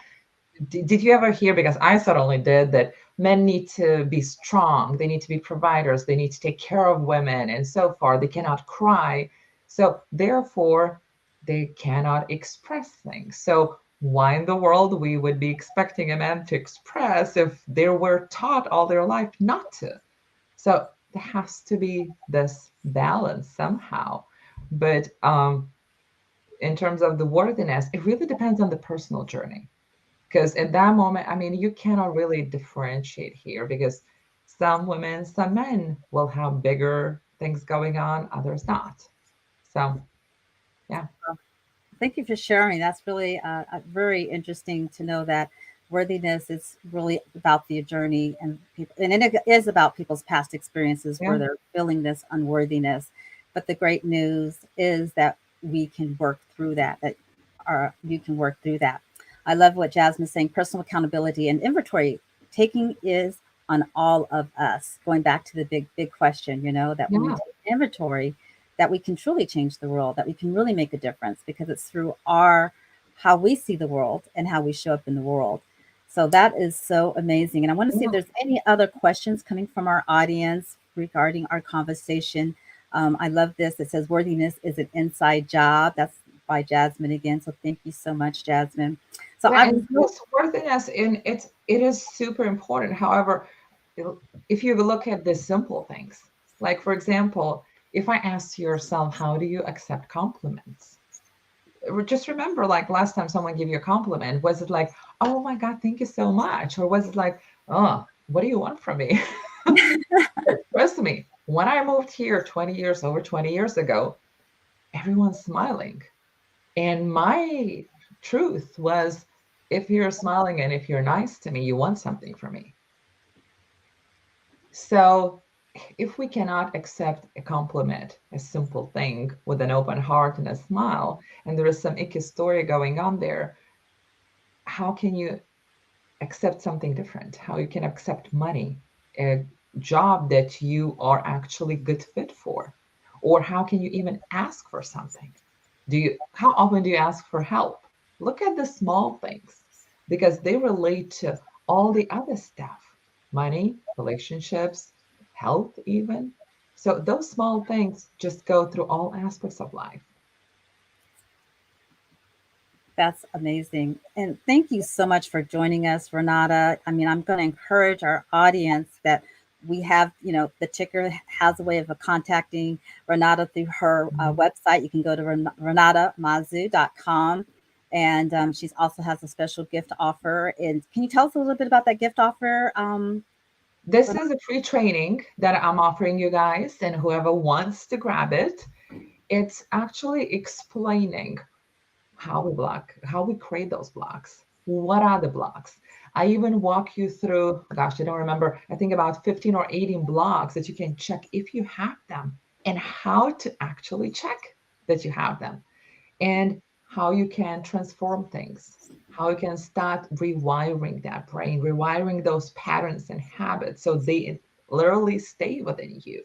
did you ever hear, because I certainly did, that men need to be strong, they need to be providers, they need to take care of women, and so far they cannot cry. So therefore, they cannot express things. So why in the world we would be expecting a man to express if they were taught all their life not to? So there has to be this balance somehow. But in terms of the worthiness, it really depends on the personal journey, because at that moment, I mean, you cannot really differentiate here, because some women, some men will have bigger things going on, others not. So yeah. Thank you for sharing. That's really very interesting to know that worthiness is really about the journey and people, and it is about people's past experiences Yeah. where they're feeling this unworthiness. But the great news is that we can work through that. That you can work through that. I love what Jasmine's saying. Personal accountability and inventory taking is on all of us. Going back to the big question, that when we Yeah. take inventory, that we can truly change the world, that we can really make a difference because it's through our how we see the world and how we show up in the world. So that is so amazing. And I want to see if Yeah. there's any other questions coming from our audience regarding our conversation. I love this. It says worthiness is an inside job. That's by Jasmine again. So thank you so much, Jasmine. So Yeah, I was and this worthiness in it is super important. However, if you look at the simple things, like for example, if I ask yourself, how do you accept compliments? Just remember, like last time someone gave you a compliment, was it like, oh my God, thank you so much? Or was it like, oh, what do you want from me? Trust me, when I moved here over 20 years ago, everyone's smiling. And my truth was, if you're smiling and if you're nice to me, you want something from me. So if we cannot accept a compliment, a simple thing with an open heart and a smile, and there is some icky story going on there, how can you accept something different? How you can accept money, a job that you are actually good fit for? Or how can you even ask for something? How often do you ask for help? Look at the small things, because they relate to all the other stuff: money, relationships, health, even. So those small things just go through all aspects of life. That's amazing. And thank you so much for joining us, Renata. I mean, I'm going to encourage our audience that we have, the ticker has a way of contacting Renata through her website. You can go to renatamazu.com. And she's also has a special gift offer. And can you tell us a little bit about that gift offer? This is a free training that I'm offering you guys, and whoever wants to grab it, it's actually explaining how we create those blocks. What are the blocks? I even walk you through, gosh, I don't remember, I think about 15 or 18 blocks that you can check if you have them, and how to actually check that you have them, and how you can transform things, how you can start rewiring that brain, rewiring those patterns and habits so they literally stay within you,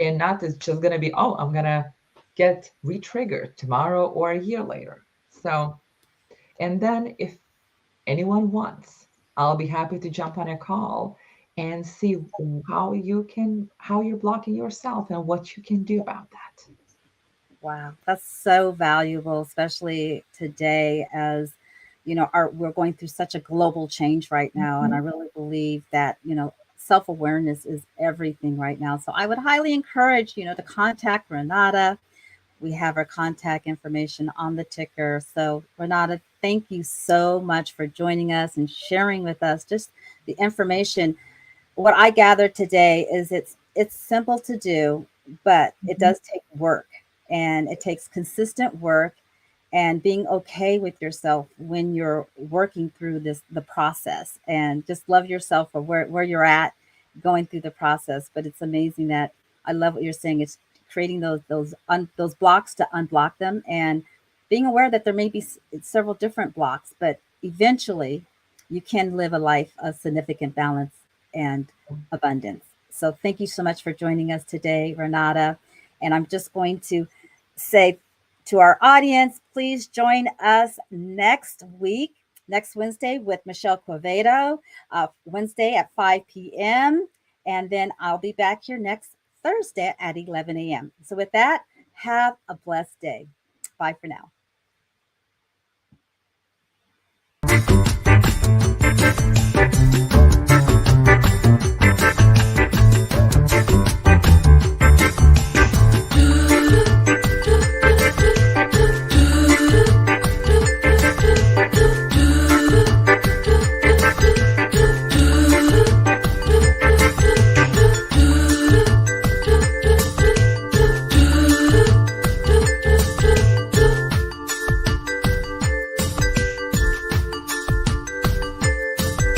and not it's just going to be, oh, I'm going to get re-triggered tomorrow or a year later. So, and then if anyone wants, I'll be happy to jump on a call and see how you're blocking yourself and what you can do about that. Wow, that's so valuable, especially today as we're going through such a global change right now. And I Mhm. really believe that, self-awareness is everything right now. So I would highly encourage, to contact Renata We have our contact information on the ticker. So, Renata, thank you so much for joining us and sharing with us just the information. What I gathered today is it's simple to do, but it Mhm. does take work, and it takes consistent work and being okay with yourself when you're working through the process, and just love yourself for where you're at going through the process. But it's amazing that I love what you're saying. It's creating those blocks to unblock them, and being aware that there may be several different blocks, but eventually you can live a life of significant balance and abundance. So thank you so much for joining us today, Renata. And I'm just going to say to our audience, please join us next week, next Wednesday, with Michele Quevedo, Wednesday at 5 p.m. And then I'll be back here next Thursday at 11 a.m. So with that, have a blessed day. Bye for now.